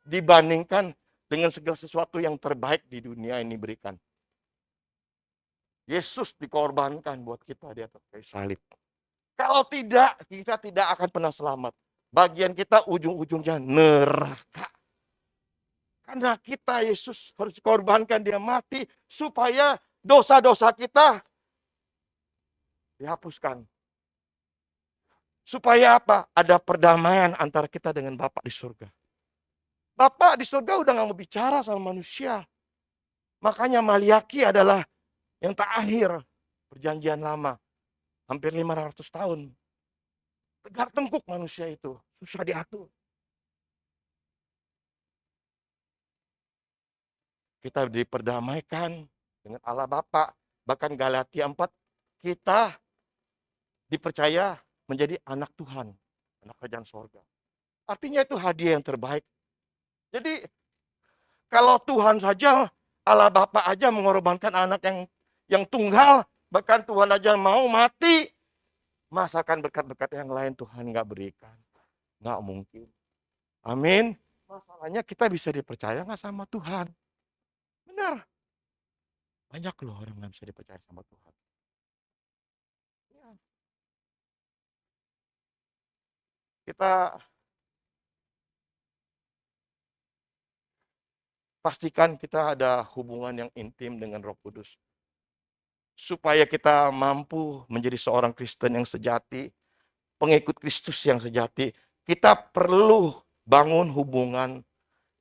dibandingkan dengan segala sesuatu yang terbaik di dunia ini berikan. Yesus dikorbankan buat kita di atas kayu salib. Kalau tidak, kita tidak akan pernah selamat. Bagian kita ujung-ujungnya neraka. Karena kita, Yesus harus dikorbankan, dia mati supaya dosa-dosa kita dihapuskan. Supaya apa? Ada perdamaian antara kita dengan Bapa di surga. Bapa di surga udah gak mau bicara sama manusia. Makanya Maliaki adalah yang terakhir perjanjian lama. Hampir 500 tahun. Tegar tengkuk manusia itu. Susah diatur. Kita diperdamaikan dengan Allah Bapa. Bahkan Galatia 4, kita dipercaya menjadi anak Tuhan. Anak kerajaan sorga. Artinya itu hadiah yang terbaik. Jadi kalau Tuhan saja, Allah Bapa aja mengorbankan anak yang tunggal, bahkan Tuhan aja mau mati, masakan berkat-berkat yang lain Tuhan nggak berikan. Nggak mungkin. Amin. Masalahnya kita bisa dipercaya nggak sama Tuhan? Benar. Banyak loh orang nggak bisa dipercaya sama Tuhan. Ya. Kita pastikan kita ada hubungan yang intim dengan Roh Kudus. Supaya kita mampu menjadi seorang Kristen yang sejati, pengikut Kristus yang sejati, kita perlu bangun hubungan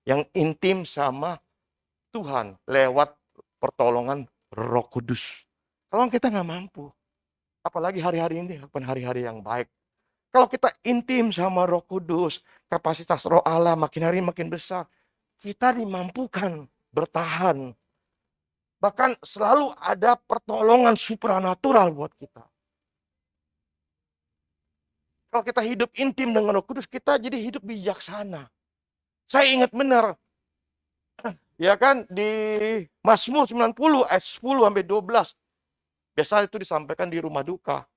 yang intim sama Tuhan lewat pertolongan Roh Kudus. Kalau kita nggak mampu, apalagi hari-hari ini bukan hari-hari yang baik. Kalau kita intim sama Roh Kudus, kapasitas Roh Allah makin hari makin besar, kita dimampukan bertahan. Bahkan selalu ada pertolongan supranatural buat kita. Kalau kita hidup intim dengan Roh Kudus, kita jadi hidup bijaksana. Saya ingat benar, ya kan, di Mazmur 90 ayat 10 sampai 12. Biasa itu disampaikan di rumah duka.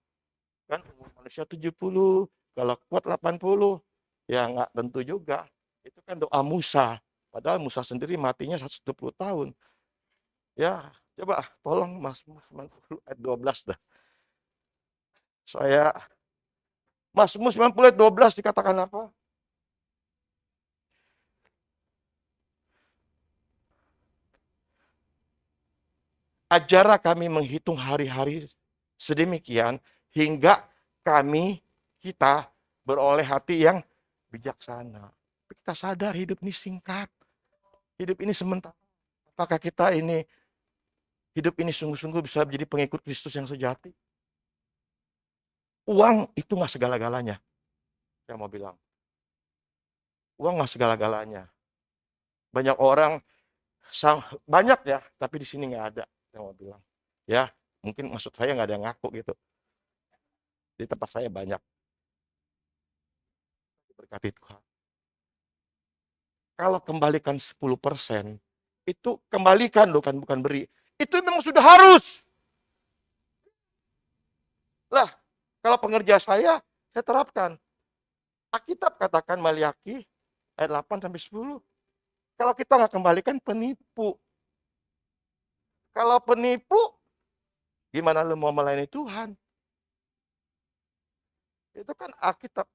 Kan umur manusia 70, kalau kuat 80. Ya nggak tentu juga. Itu kan doa Musa. Padahal Musa sendiri matinya 120 tahun. Ya, coba tolong Mazmur 90 ayat 12 dah. Mazmur 90 ayat 12 dikatakan apa? Ajarlah kami menghitung hari-hari sedemikian hingga kita beroleh hati yang bijaksana. Kita sadar hidup ini singkat. Hidup ini sementara. Apakah kita ini hidup ini sungguh-sungguh bisa menjadi pengikut Kristus yang sejati? Uang itu nggak segala-galanya. Saya mau bilang. Uang nggak segala-galanya. Banyak orang, banyak ya, tapi di sini nggak ada. Saya mau bilang. Ya, mungkin maksud saya nggak ada yang ngaku gitu. Di tempat saya banyak. Berkati Tuhan. Kalau kembalikan 10%, itu kembalikan loh, kan bukan beri. Itu memang sudah harus. Lah, kalau pengerja saya terapkan. Alkitab katakan Maliaki ayat 8 sampai 10. Kalau kita nggak kembalikan, penipu. Kalau penipu, gimana lu mau melayani Tuhan? Itu kan Alkitab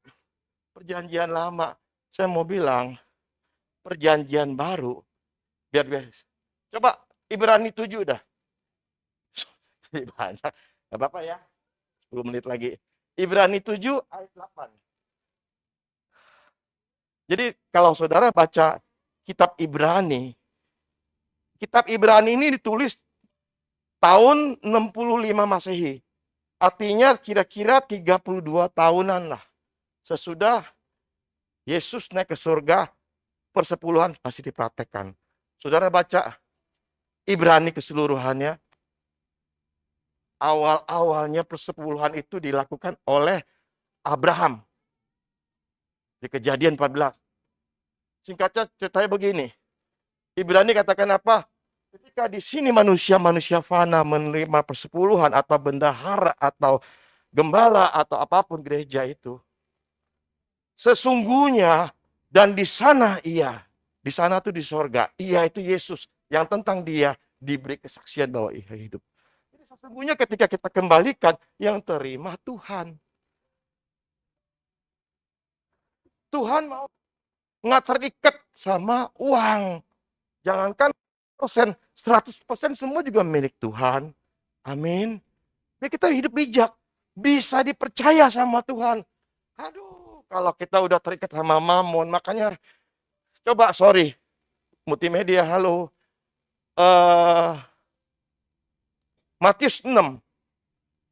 perjanjian lama. Saya mau bilang, perjanjian baru, biar biasa. Coba Ibrani 7 dah. Banyak. Gak apa-apa ya. 10 menit lagi. Ibrani 7 ayat 8. Jadi kalau saudara baca kitab Ibrani ini ditulis tahun 65 Masehi. Artinya kira-kira 32 tahunan lah. Sesudah Yesus naik ke surga, persepuluhan masih dipraktekkan. Saudara baca Ibrani keseluruhannya, awal-awalnya persepuluhan itu dilakukan oleh Abraham. Di Kejadian 14. Singkatnya ceritanya begini. Ibrani katakan apa? Ketika di sini manusia fana menerima persepuluhan atau bendahara atau gembala atau apapun gereja itu, sesungguhnya dan di sana di sana tuh di sorga, itu Yesus yang tentang dia diberi kesaksian bahwa ia hidup. Jadi sesungguhnya ketika kita kembalikan, yang terima Tuhan. Tuhan mau nggak terikat sama uang. Jangankan persen, 100% semua juga milik Tuhan. Amin. Jadi kita hidup bijak. Bisa dipercaya sama Tuhan. Aduh, kalau kita udah terikat sama mamon, makanya coba, multimedia, halo. Matius 6,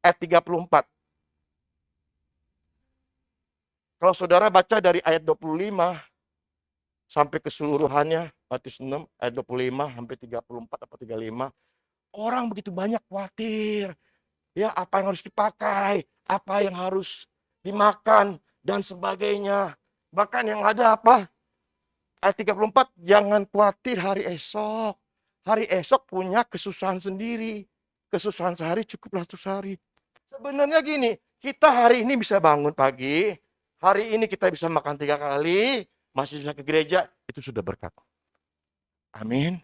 ayat 34. Kalau saudara baca dari ayat 25 sampai keseluruhannya, Matius 6 ayat 25 sampai 34 atau 35, orang begitu banyak khawatir. Ya, apa yang harus dipakai, apa yang harus dimakan, dan sebagainya. Bahkan yang ada apa? Ayat 34, jangan khawatir hari esok. Hari esok punya kesusahan sendiri. Kesusahan sehari cukuplah 100 hari. Sebenarnya gini, kita hari ini bisa bangun pagi, hari ini kita bisa makan 3 kali, masih bisa ke gereja, itu sudah berkat. Amin.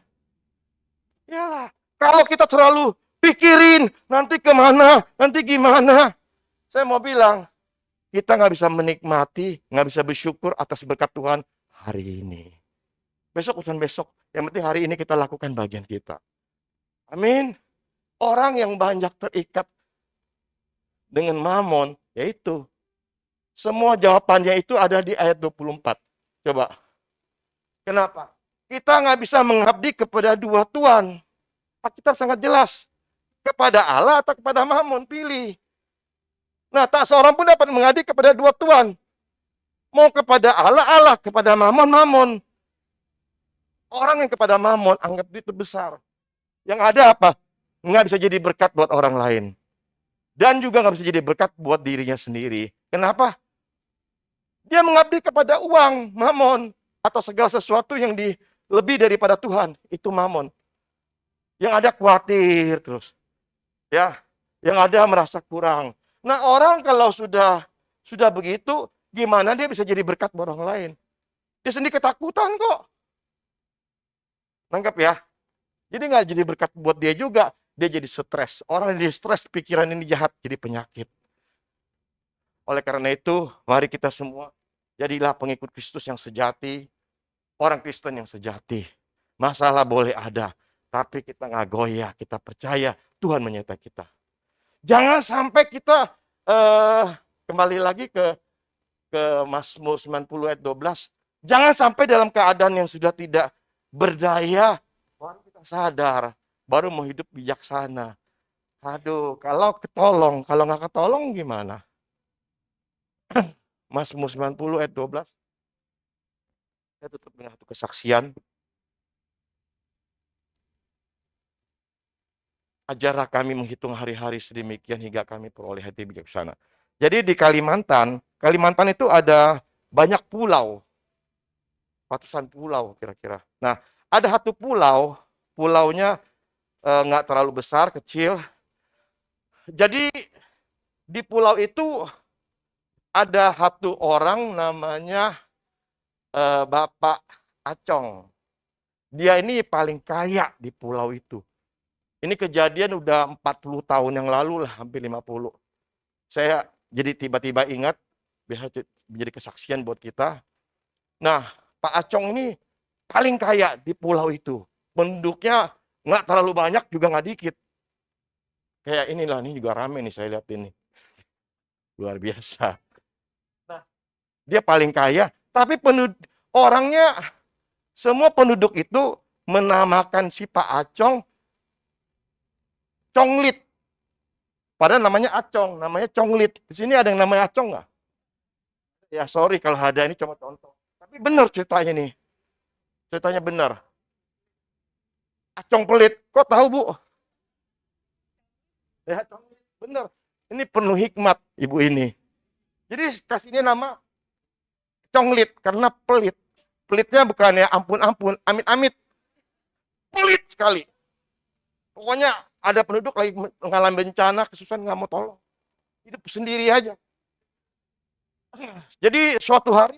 Yalah, kalau kita terlalu pikirin nanti kemana, nanti gimana, saya mau bilang, kita nggak bisa menikmati, nggak bisa bersyukur atas berkat Tuhan hari ini. Besok urusan besok, yang penting hari ini kita lakukan bagian kita. Amin. Orang yang banyak terikat dengan mamon, yaitu semua jawabannya itu ada di ayat 24. Coba. Kenapa? Kita nggak bisa mengabdi kepada dua tuan. Alkitab sangat jelas. Kepada Allah atau kepada mamon, pilih. Nah, tak seorang pun dapat mengabdi kepada dua tuan. Mau kepada Allah, Allah, kepada Mamon, Mamon. Orang yang kepada Mamon anggap itu besar. Yang ada apa? Nggak bisa jadi berkat buat orang lain. Dan juga nggak bisa jadi berkat buat dirinya sendiri. Kenapa? Dia mengabdi kepada uang, Mamon, atau segala sesuatu yang lebih daripada Tuhan. Itu Mamon. Yang ada khawatir terus. Ya, yang ada merasa kurang. Nah, orang kalau sudah begitu, gimana dia bisa jadi berkat buat orang lain? Dia sendiri ketakutan kok. Nangkap ya? Jadi nggak jadi berkat buat dia juga. Dia jadi stres. Orang yang jadi stres, pikiran ini jahat, jadi penyakit. Oleh karena itu, mari kita semua jadilah pengikut Kristus yang sejati, orang Kristen yang sejati. Masalah boleh ada, tapi kita nggak goyah, kita percaya Tuhan menyertai kita. Jangan sampai kita kembali lagi ke Mazmur 90 ayat 12. Jangan sampai dalam keadaan yang sudah tidak berdaya, baru kita sadar, baru mau hidup bijaksana. Aduh, kalau ketolong, kalau nggak ketolong gimana? Mazmur 90 ayat 12. Saya tutup dengan satu kesaksian. Ajarlah kami menghitung hari-hari sedemikian hingga kami peroleh hati bijaksana. Jadi di Kalimantan, Kalimantan itu ada banyak pulau. Ratusan pulau kira-kira. Nah, ada satu pulau, pulaunya nggak terlalu besar, kecil. Jadi di pulau itu ada satu orang namanya Bapak Acong. Dia ini paling kaya di pulau itu. Ini kejadian udah 40 tahun yang lalu lah, hampir 50. Saya jadi tiba-tiba ingat, biar menjadi kesaksian buat kita. Nah, Pak Acong ini paling kaya di pulau itu. Penduduknya nggak terlalu banyak, juga nggak dikit. Kayak inilah, ini juga rame nih saya lihat ini. Luar biasa. Nah, dia paling kaya, tapi orangnya, semua penduduk itu menamakan si Pak Acong Conglit. Padahal namanya Acong, namanya Conglit. Di sini ada yang namanya Acong nggak? Ya sorry kalau ada, ini cuma contoh. Tapi benar ceritanya nih. Ceritanya benar. Acong pelit. Kok tahu Bu? Ya Conglit. Benar. Ini penuh hikmat ibu ini. Jadi kasihnya nama Conglit karena pelit. Pelitnya bukan ya ampun-ampun, amit-amit. Pelit sekali. Pokoknya ada penduduk lagi mengalami bencana, kesusahan nggak mau tolong. Hidup sendiri aja. Jadi suatu hari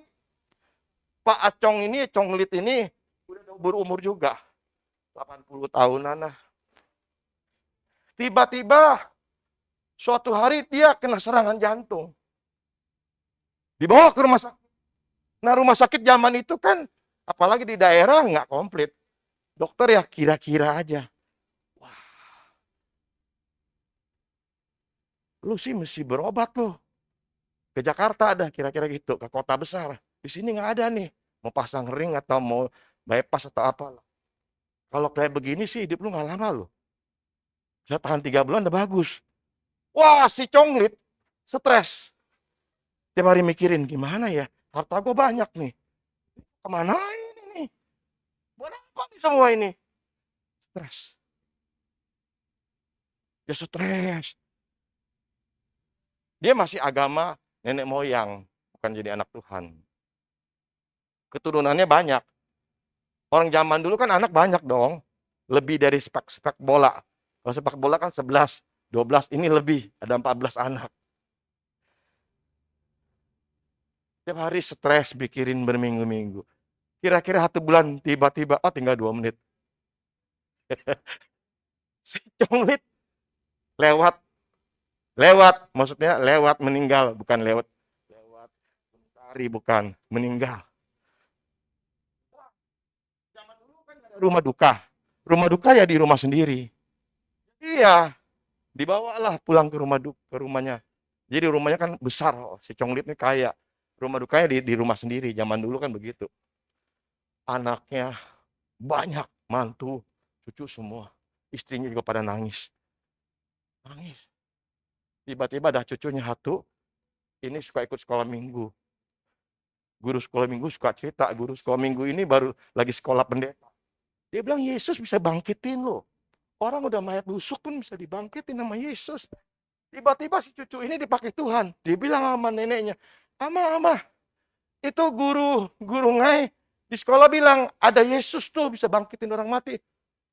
Pak Acong ini, Conglit ini udah berumur juga. 80 tahunan lah. Tiba-tiba suatu hari dia kena serangan jantung. Dibawa ke rumah sakit. Nah rumah sakit zaman itu kan, apalagi di daerah nggak komplit. Dokter ya kira-kira aja. Wah, lu sih mesti berobat tuh. Ke Jakarta ada kira-kira gitu, ke kota besar. Di sini nggak ada nih. Mau pasang ring atau mau bypass atau apa. Kalau kayak begini sih hidup lu nggak lama loh. Bisa tahan 3 bulan udah bagus. Wah si Conglit stres. Tiap hari mikirin gimana ya. Harta gue banyak nih. Kemana ini nih? Buat apa nih semua ini? Stres. Dia stres. Dia masih agama nenek moyang. Bukan jadi anak Tuhan. Keturunannya banyak. Orang zaman dulu kan anak banyak dong. Lebih dari sepak bola. Kalau sepak bola kan 11, 12, ini lebih. Ada 14 anak. Tiap hari stres mikirin berminggu-minggu. Kira-kira 1 bulan tiba-tiba, tinggal 2 menit. Si Conglit lewat. Lewat, maksudnya lewat meninggal. Bukan lewat hari, bukan. Meninggal. Zaman dulu kan ada rumah duka. Rumah duka ya di rumah sendiri. Iya, dibawalah pulang ke rumahnya. Jadi rumahnya kan besar, si Conglit ini kaya. Rumah dukanya di rumah sendiri. Zaman dulu kan begitu. Anaknya banyak, mantu, cucu semua. Istrinya juga pada nangis. Nangis. Tiba-tiba ada cucunya satu, ini suka ikut sekolah minggu. Guru sekolah minggu suka cerita, guru sekolah minggu ini baru lagi sekolah pendeta. Dia bilang, Yesus bisa bangkitin loh. Orang udah mayat busuk pun bisa dibangkitin sama Yesus. Tiba-tiba si cucu ini dipakai Tuhan. Dia bilang sama neneknya, Ama, itu guru ngai di sekolah bilang ada Yesus tuh bisa bangkitin orang mati.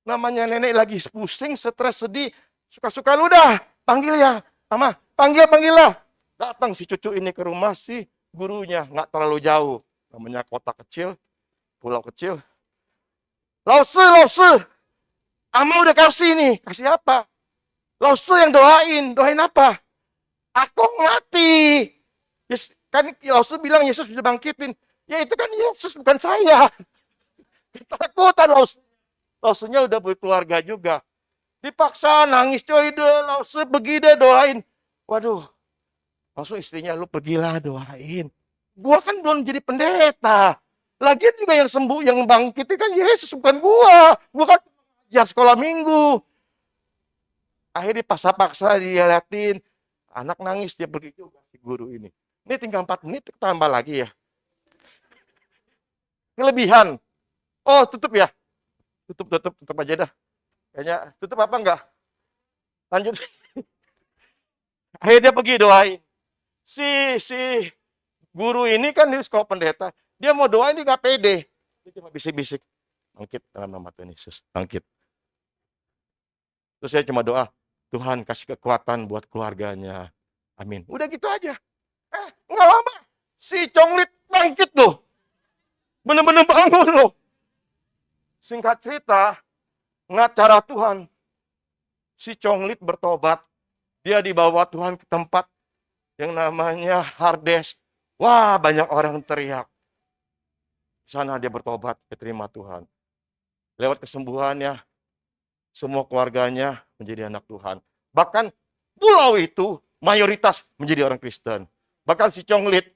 Namanya nenek lagi pusing, stres, sedih. Suka-suka lu dah, panggil ya. Ama, panggil lah. Datang si cucu ini ke rumah si gurunya, nggak terlalu jauh. Namanya kota kecil, pulau kecil. Lause. Ama udah kasih nih. Kasih apa? Lause yang doain apa? Aku mati. Yes, kan Lause bilang Yesus bisa bangkitin. Ya itu kan Yesus, bukan saya. Ketakutan Lause. Lausenya udah berkeluarga juga. Dipaksa nangis coy deh, Lause pergi deh doain. Waduh, langsung istrinya, lu pergilah doain. Gua kan belum jadi pendeta. Lagian juga yang sembuh, yang bangkit itu kan Yesus, bukan gua. Gua kan ya sekolah minggu. Akhirnya paksa-paksa dia liatin. Anak nangis, dia pergi juga si guru ini. Ini tinggal 4 menit, tambah lagi ya. Kelebihan. Oh, tutup ya. Tutup aja dah. Kayaknya tutup apa enggak? Lanjut. Akhirnya dia pergi doain. Si guru ini kan di sekolah pendeta. Dia mau doain, dia nggak pede. Dia cuma bisik-bisik. Bangkit dalam nama Tuhan Yesus. Bangkit. Terus saya cuma doa, Tuhan kasih kekuatan buat keluarganya. Amin. Udah gitu aja. Nggak lama. Si Conglit bangkit loh. Bener-bener bangun loh. Singkat cerita, nggak cara Tuhan. Si Conglit bertobat. Dia dibawa Tuhan ke tempat yang namanya Hardes. Wah, banyak orang teriak. Di sana dia bertobat, diterima Tuhan. Lewat kesembuhannya, semua keluarganya menjadi anak Tuhan. Bahkan pulau itu mayoritas menjadi orang Kristen. Bahkan si Conglit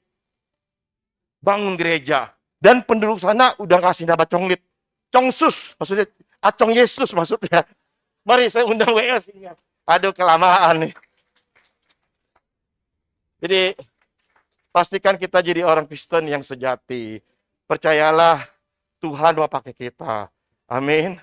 bangun gereja. Dan penduduk sana udah kasih nama Conglit. Congsus, maksudnya Acong Yesus maksudnya. Mari saya undang WL sini. Aduh, kelamaan nih. Jadi pastikan kita jadi orang Kristen yang sejati. Percayalah Tuhan mau pakai kita. Amin.